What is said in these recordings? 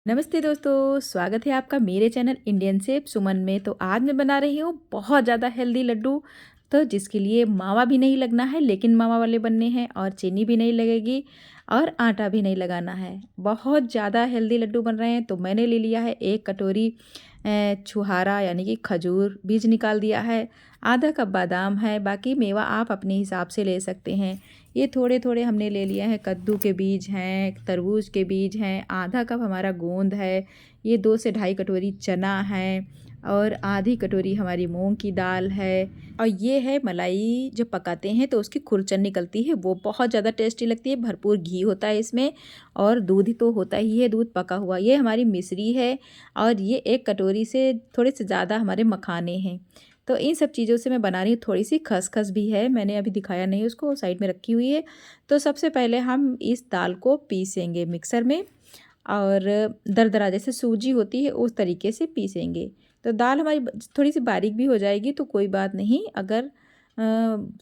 नमस्ते दोस्तों, स्वागत है आपका मेरे चैनल इंडियन शेफ सुमन में। तो आज मैं बना रही हूँ बहुत ज़्यादा हेल्दी लड्डू। तो जिसके लिए मावा भी नहीं लगना है, लेकिन मावा वाले बनने हैं, और चीनी भी नहीं लगेगी और आटा भी नहीं लगाना है। बहुत ज़्यादा हेल्दी लड्डू बन रहे हैं। तो मैंने ले लिया है 1 कटोरी छुहारा यानी कि खजूर, बीज निकाल दिया है। आधा कप बादाम है, बाकी मेवा आप अपने हिसाब से ले सकते हैं। ये थोड़े थोड़े हमने ले लिए हैं। कद्दू के बीज हैं, तरबूज के बीज हैं, आधा कप हमारा गोंद है, ये 2 से ढाई कटोरी चना है, और आधी कटोरी हमारी मूंग की दाल है। और ये है मलाई, जब पकाते हैं तो उसकी खुरचन निकलती है, वो बहुत ज़्यादा टेस्टी लगती है। भरपूर घी होता है इसमें, और दूध तो होता ही है, दूध पका हुआ। ये हमारी मिश्री है, और ये 1 कटोरी से थोड़े से ज़्यादा हमारे मखाने हैं। तो इन सब चीज़ों से मैं बना रही हूँ। थोड़ी सी खसखस भी है, मैंने अभी दिखाया नहीं, उसको साइड में रखी हुई है। तो सबसे पहले हम इस दाल को पीसेंगे मिक्सर में, और दरदरा जैसे सूजी होती है उस तरीके से पीसेंगे। तो दाल हमारी थोड़ी सी बारीक भी हो जाएगी तो कोई बात नहीं, अगर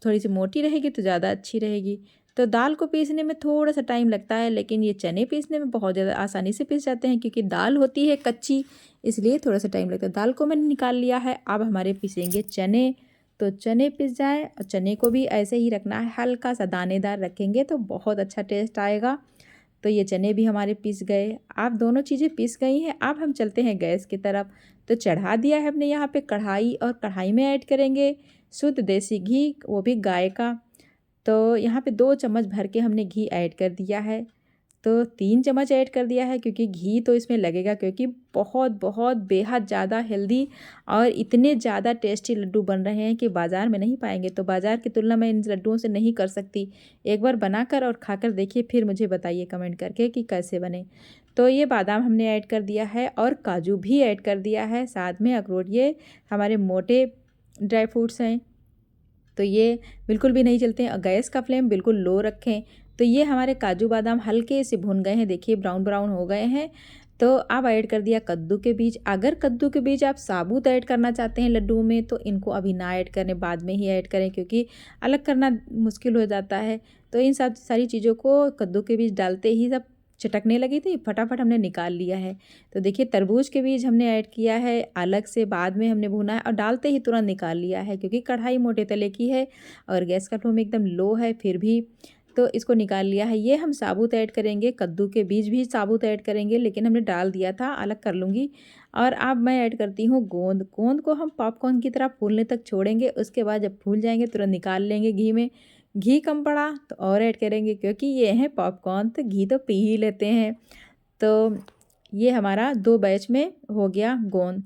थोड़ी सी मोटी रहेगी तो ज़्यादा अच्छी रहेगी। तो दाल को पीसने में थोड़ा सा टाइम लगता है, लेकिन ये चने पीसने में बहुत ज़्यादा आसानी से पीस जाते हैं, क्योंकि दाल होती है कच्ची, इसलिए थोड़ा सा टाइम लगता है। दाल को मैंने निकाल लिया है। अब हमारे पीसेंगे चने। तो चने पिस जाए, और चने को भी ऐसे ही रखना है, हल्का सा दानेदार रखेंगे तो बहुत अच्छा टेस्ट आएगा। तो ये चने भी हमारे पिस गए। अब दोनों चीज़ें पिस गई हैं। अब हम चलते हैं गैस की तरफ। तो चढ़ा दिया है हमने यहाँ पे कढ़ाई, और कढ़ाई में ऐड करेंगे शुद्ध देसी घी, वो भी गाय का। तो यहाँ पे 2 चम्मच भर के हमने घी ऐड कर दिया है। तो 3 चम्मच ऐड कर दिया है, क्योंकि घी तो इसमें लगेगा, क्योंकि बहुत बहुत बेहद ज़्यादा हेल्दी और इतने ज़्यादा टेस्टी लड्डू बन रहे हैं कि बाज़ार में नहीं पाएंगे। तो बाज़ार की तुलना मैं इन लड्डुओं से नहीं कर सकती। एक बार बनाकर और खाकर देखिए, फिर मुझे बताइए कमेंट करके कि कैसे बने। तो ये बादाम हमने ऐड कर दिया है, और काजू भी ऐड कर दिया है, साथ में अखरोट। ये हमारे मोटे ड्राई फ्रूट्स हैं, तो ये बिल्कुल भी नहीं चलते हैं। और गैस का फ्लेम बिल्कुल लो रखें। तो ये हमारे काजू बादाम हल्के से भुन गए हैं, देखिए ब्राउन ब्राउन हो गए हैं। तो अब ऐड कर दिया कद्दू के बीज। अगर कद्दू के बीज आप साबुत ऐड करना चाहते हैं लड्डू में, तो इनको अभी ना ऐड करें, बाद में ही ऐड करें, क्योंकि अलग करना मुश्किल हो जाता है। तो इन सब सारी चीज़ों को कद्दू के बीज डालते ही सब चटकने लगी थी, फटाफट हमने निकाल लिया है। तो देखिए तरबूज के बीज हमने ऐड किया है अलग से, बाद में हमने भुना है, और डालते ही तुरंत निकाल लिया है, क्योंकि कढ़ाई मोटे तले की है और गैस का फ्लेम एकदम लो है फिर भी। तो इसको निकाल लिया है। ये हम साबुत ऐड करेंगे, कद्दू के बीज भी साबुत ऐड करेंगे, लेकिन हमने डाल दिया था, अलग कर लूँगी। और अब मैं ऐड करती हूँ गोंद। गोंद को हम पॉपकॉर्न की तरह फूलने तक छोड़ेंगे, उसके बाद जब फूल जाएंगे तुरंत निकाल लेंगे घी में। घी कम पड़ा तो और ऐड करेंगे, क्योंकि ये है पॉपकॉर्न, तो घी तो पी ही लेते हैं। तो ये हमारा 2 बैच में हो गया गोंद।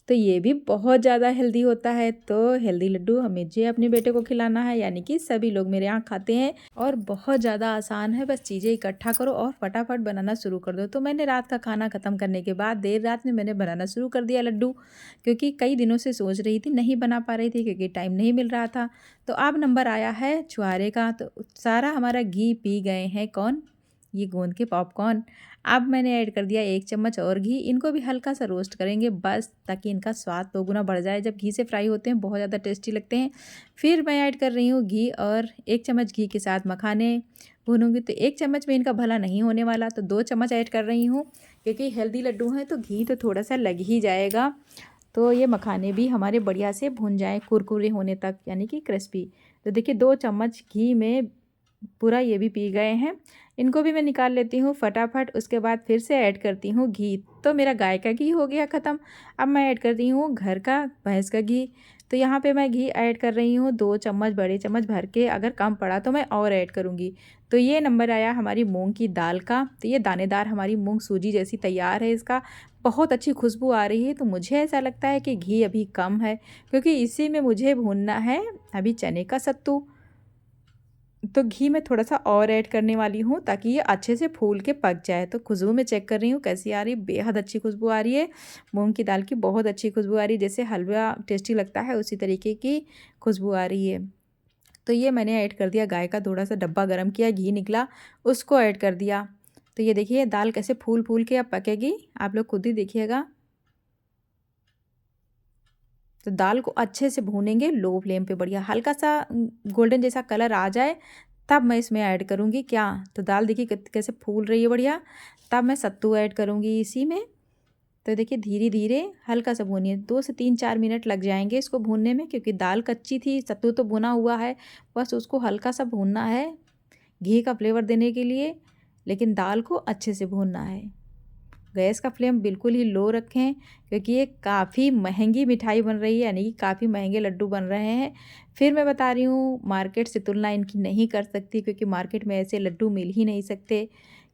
तो ये भी बहुत ज़्यादा हेल्दी होता है। तो हेल्दी लड्डू मुझे अपने बेटे को खिलाना है, यानी कि सभी लोग मेरे यहाँ खाते हैं, और बहुत ज़्यादा आसान है। बस चीज़ें इकट्ठा करो और फटाफट बनाना शुरू कर दो। तो मैंने रात का खाना ख़त्म करने के बाद देर रात में मैंने बनाना शुरू कर दिया लड्डू, क्योंकि कई दिनों से सोच रही थी, नहीं बना पा रही थी, क्योंकि टाइम नहीं मिल रहा था। तो अब नंबर आया है छुहारे का। तो सारा हमारा घी पी गए हैं कौन, ये गोंद के पॉपकॉर्न। अब मैंने ऐड कर दिया 1 चम्मच और घी। इनको भी हल्का सा रोस्ट करेंगे बस, ताकि इनका स्वाद 2 गुना बढ़ जाए। जब घी से फ्राई होते हैं बहुत ज़्यादा टेस्टी लगते हैं। फिर मैं ऐड कर रही हूँ घी, और 1 चम्मच घी के साथ मखाने भूनूंगी। तो 1 चम्मच में इनका भला नहीं होने वाला, तो 2 चम्मच ऐड कर रही हूँ, क्योंकि हेल्दी लड्डू हैं तो घी तो थोड़ा सा लग ही जाएगा। तो ये मखाने भी हमारे बढ़िया से भुन जाएँ कुरकुरे होने तक, यानी कि क्रिस्पी। तो देखिए 2 चम्मच घी में पूरा ये भी पी गए हैं। इनको भी मैं निकाल लेती हूँ फटाफट। उसके बाद फिर से ऐड करती हूँ घी। तो मेरा गाय का घी हो गया ख़त्म। अब मैं ऐड करती हूँ घर का भैंस का घी। तो यहाँ पे मैं घी ऐड कर रही हूँ 2 चम्मच, बड़े चम्मच भर के। अगर कम पड़ा तो मैं और ऐड करूँगी। तो ये नंबर आया हमारी मूंग की दाल का। तो ये दानेदार हमारी मूंग सूजी जैसी तैयार है। इसका बहुत अच्छी खुशबू आ रही है। तो मुझे ऐसा लगता है कि घी अभी कम है, क्योंकि इसी में मुझे भूनना है अभी चने का सत्तू। तो घी मैं थोड़ा सा और ऐड करने वाली हूँ, ताकि ये अच्छे से फूल के पक जाए। तो खुशबू मैं चेक कर रही हूँ कैसी आ रही, बेहद अच्छी खुशबू आ रही है। मूंग की दाल की बहुत अच्छी खुशबू आ रही है, जैसे हलवा टेस्टी लगता है उसी तरीके की खुशबू आ रही है। तो ये मैंने ऐड कर दिया गाय का थोड़ा सा डब्बा गर्म किया, घी निकला, उसको ऐड कर दिया। तो ये देखिए दाल कैसे फूल फूल के अब पकेगी, आप लोग खुद ही देखिएगा। तो दाल को अच्छे से भूनेंगे लो फ्लेम पे, बढ़िया हल्का सा गोल्डन जैसा कलर आ जाए, तब मैं इसमें ऐड करूँगी क्या, तो दाल देखिए कैसे फूल रही है बढ़िया। तब मैं सत्तू ऐड करूँगी इसी में। तो देखिए धीरे धीरे हल्का सा भूनिए, 2 से 3-4 मिनट लग जाएंगे इसको भूनने में, क्योंकि दाल कच्ची थी, सत्तू तो भुना हुआ है। बस उसको हल्का सा भूनना है घी का फ्लेवर देने के लिए, लेकिन दाल को अच्छे से भूनना है। गैस का फ्लेम बिल्कुल ही लो रखें, क्योंकि ये काफ़ी महंगी मिठाई बन रही है, यानी कि काफ़ी महंगे लड्डू बन रहे हैं। फिर मैं बता रही हूँ, मार्केट से तुलना इनकी नहीं कर सकती, क्योंकि मार्केट में ऐसे लड्डू मिल ही नहीं सकते।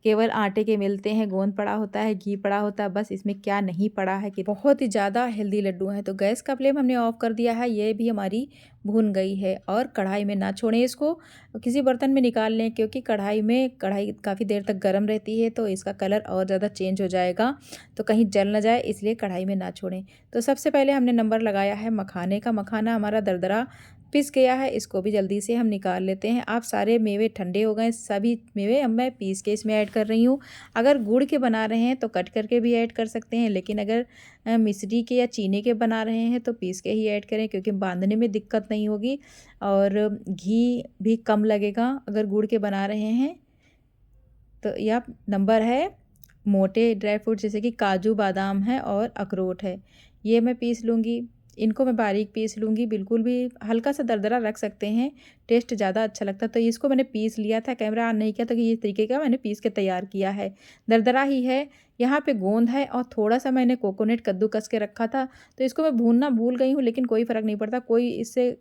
केवल आटे के मिलते हैं, गोंद पड़ा होता है, घी पड़ा होता है, बस इसमें क्या नहीं पड़ा है कि बहुत ही ज़्यादा हेल्दी लड्डू हैं। तो गैस का फ्लेम हमने ऑफ कर दिया है, ये भी हमारी भून गई है। और कढ़ाई में ना छोड़ें इसको, किसी बर्तन में निकाल लें, क्योंकि कढ़ाई काफ़ी देर तक गर्म रहती है तो इसका कलर और ज़्यादा चेंज हो जाएगा, तो कहीं जल ना जाए, इसलिए कढ़ाई में ना छोड़ें। तो सबसे पहले हमने नंबर लगाया है मखाने का। मखाना हमारा दरदरा पिस गया है, इसको भी जल्दी से हम निकाल लेते हैं। आप सारे मेवे ठंडे हो गए, सभी मेवे अब मैं पीस के इसमें ऐड कर रही हूँ। अगर गुड़ के बना रहे हैं तो कट करके भी ऐड कर सकते हैं, लेकिन अगर मिश्री के या चीनी के बना रहे हैं तो पीस के ही ऐड करें, क्योंकि बांधने में दिक्कत नहीं होगी और घी भी कम लगेगा अगर गुड़ के बना रहे हैं। तो यह नंबर है मोटे ड्राई फ्रूट, जैसे कि काजू बादाम है और अखरोट है, ये मैं पीस लूँगी। इनको मैं बारीक पीस लूँगी, बिल्कुल भी हल्का सा दरदरा रख सकते हैं, टेस्ट ज़्यादा अच्छा लगता है। तो इसको मैंने पीस लिया था, कैमरा ऑन नहीं किया, तो ये तरीके का मैंने पीस के तैयार किया है, दरदरा ही है। यहाँ पे गोंद है और थोड़ा सा मैंने कोकोनट कद्दूकस के रखा था, तो इसको मैं भूनना भूल गई हूँ, लेकिन कोई फ़र्क नहीं पड़ता, कोई इससे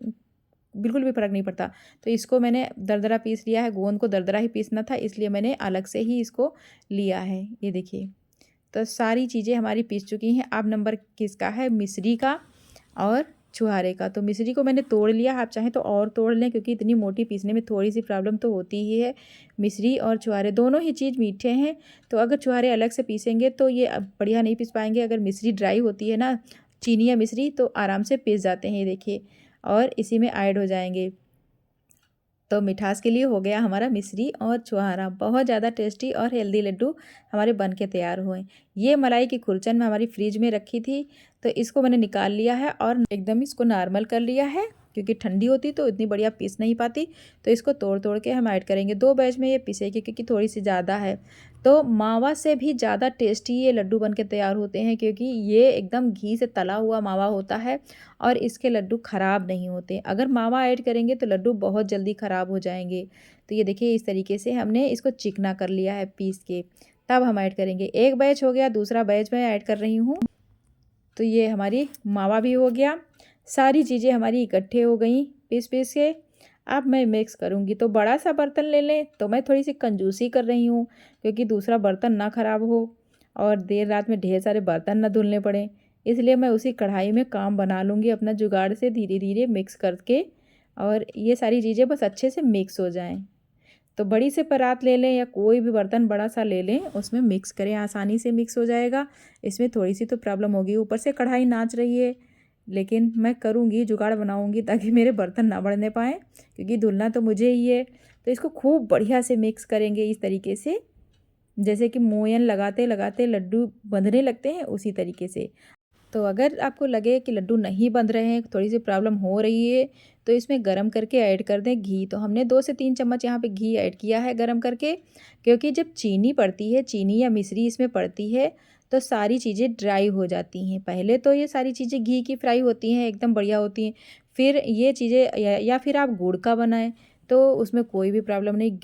बिल्कुल भी फ़र्क नहीं पड़ता। तो इसको मैंने दरदरा पीस लिया है, गोंद को दरदरा ही पीसना था, इसलिए मैंने अलग से ही इसको लिया है। ये देखिए, तो सारी चीज़ें हमारी पीस चुकी हैं। अब नंबर किसका है, मिश्री का और छुहारे का। तो मिश्री को मैंने तोड़ लिया, आप चाहें तो और तोड़ लें, क्योंकि इतनी मोटी पीसने में थोड़ी सी प्रॉब्लम तो होती ही है। मिश्री और छुहारे दोनों ही चीज़ मीठे हैं, तो अगर छुहारे अलग से पीसेंगे तो ये बढ़िया नहीं पीस पाएंगे। अगर मिश्री ड्राई होती है ना, चीनी या मिश्री, तो आराम से पीस जाते हैं, ये देखिए, और इसी में ऐड हो जाएंगे। तो मिठास के लिए हो गया हमारा मिश्री और छुहारा। बहुत ज़्यादा टेस्टी और हेल्दी लड्डू हमारे बन के तैयार हुए। ये मलाई की खुरचन में हमारी फ्रिज में रखी थी, तो इसको मैंने निकाल लिया है और एकदम इसको नॉर्मल कर लिया है, क्योंकि ठंडी होती तो इतनी बढ़िया पीस नहीं पाती। तो इसको तोड़ तोड़ के हम ऐड करेंगे। 2 बैच में ये पीसेगी, क्योंकि थोड़ी सी ज़्यादा है। तो मावा से भी ज़्यादा टेस्टी ये लड्डू बन के तैयार होते हैं, क्योंकि ये एकदम घी से तला हुआ मावा होता है और इसके लड्डू ख़राब नहीं होते। अगर मावा ऐड करेंगे तो लड्डू बहुत जल्दी ख़राब हो जाएंगे। तो ये देखिए, इस तरीके से हमने इसको चिकना कर लिया है पीस के। तब हम ऐड करेंगे। एक बैच हो गया, दूसरा बैच मैं ऐड कर रही हूँ। तो ये हमारी मावा भी हो गया, सारी चीज़ें हमारी इकट्ठे हो गई पीस पीस के। अब मैं मिक्स करूँगी, तो बड़ा सा बर्तन ले लें। तो मैं थोड़ी सी कंजूसी कर रही हूँ, क्योंकि दूसरा बर्तन ना ख़राब हो और देर रात में ढेर सारे बर्तन ना धुलने पड़े, इसलिए मैं उसी कढ़ाई में काम बना लूँगी अपना जुगाड़ से, धीरे धीरे मिक्स करके, और ये सारी चीज़ें बस अच्छे से मिक्स हो जाएँ। तो बड़ी से परात ले लें या कोई भी बर्तन बड़ा सा ले लें, उसमें मिक्स करें, आसानी से मिक्स हो जाएगा। इसमें थोड़ी सी तो प्रॉब्लम होगी, ऊपर से कढ़ाई नाच रही है, लेकिन मैं करूँगी, जुगाड़ बनाऊँगी ताकि मेरे बर्तन ना बढ़ने पाएँ, क्योंकि धुलना तो मुझे ही है। तो इसको खूब बढ़िया से मिक्स करेंगे इस तरीके से, जैसे कि मोयन लगाते लगाते लड्डू बंधने लगते हैं, उसी तरीके से। तो अगर आपको लगे कि लड्डू नहीं बंध रहे हैं, थोड़ी सी प्रॉब्लम हो रही है, तो इसमें गरम करके ऐड कर दें घी। तो हमने 2 से 3 चम्मच यहाँ पे घी ऐड किया है गरम करके, क्योंकि जब चीनी पड़ती है, चीनी या मिश्री इसमें पड़ती है, तो सारी चीज़ें ड्राई हो जाती हैं। पहले तो ये सारी चीज़ें घी की फ्राई होती हैं, एकदम बढ़िया होती हैं। फिर ये चीज़ें या फिर आप गुड़ का बनाएं तो उसमें कोई भी प्रॉब्लम नहीं,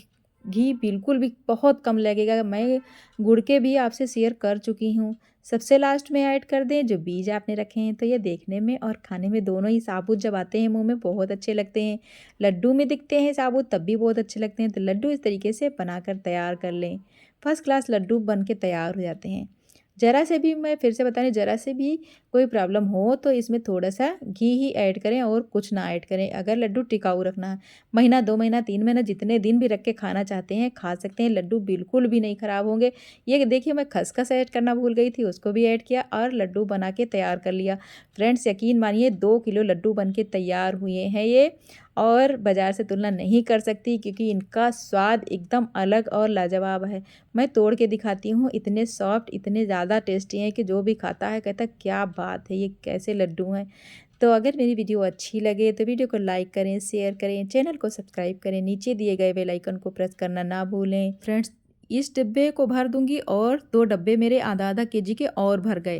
घी बिल्कुल भी बहुत कम लगेगा। मैं गुड़ के भी आपसे शेयर कर चुकी हूँ। सबसे लास्ट में ऐड कर दें जो बीज आपने रखे हैं। तो ये देखने में और खाने में दोनों ही साबुत जब आते हैं मुंह में बहुत अच्छे लगते हैं। लड्डू में दिखते हैं साबुत तब भी बहुत अच्छे लगते हैं। तो लड्डू इस तरीके से बनाकर तैयार कर लें, फर्स्ट क्लास लड्डू बन के तैयार हो जाते हैं। ज़रा से भी, मैं फिर से बता रही हूँ, ज़रा से भी कोई प्रॉब्लम हो तो इसमें थोड़ा सा घी ही ऐड करें और कुछ ना ऐड करें। अगर लड्डू टिकाऊ रखना है, महीना 2 महीना 3 महीना जितने दिन भी रख के खाना चाहते हैं खा सकते हैं, लड्डू बिल्कुल भी नहीं ख़राब होंगे। ये देखिए, मैं खसखस ऐड करना भूल गई थी, उसको भी ऐड किया और लड्डू बना के तैयार कर लिया। फ्रेंड्स, यकीन मानिए 2 किलो लड्डू बन के तैयार हुए हैं ये, और बाज़ार से तुलना नहीं कर सकती, क्योंकि इनका स्वाद एकदम अलग और लाजवाब है। मैं तोड़ के दिखाती हूँ, इतने सॉफ्ट, इतने ज़्यादा टेस्टी हैं कि जो भी खाता है कहता है क्या बात है, ये कैसे लड्डू हैं। तो अगर मेरी वीडियो अच्छी लगे तो वीडियो को लाइक करें, शेयर करें, चैनल को सब्सक्राइब करें, नीचे दिए गए बेल आइकन को प्रेस करना ना भूलें। फ्रेंड्स, इस डिब्बे को भर दूंगी और 2 डब्बे मेरे आधा आधा केजी के और भर गए।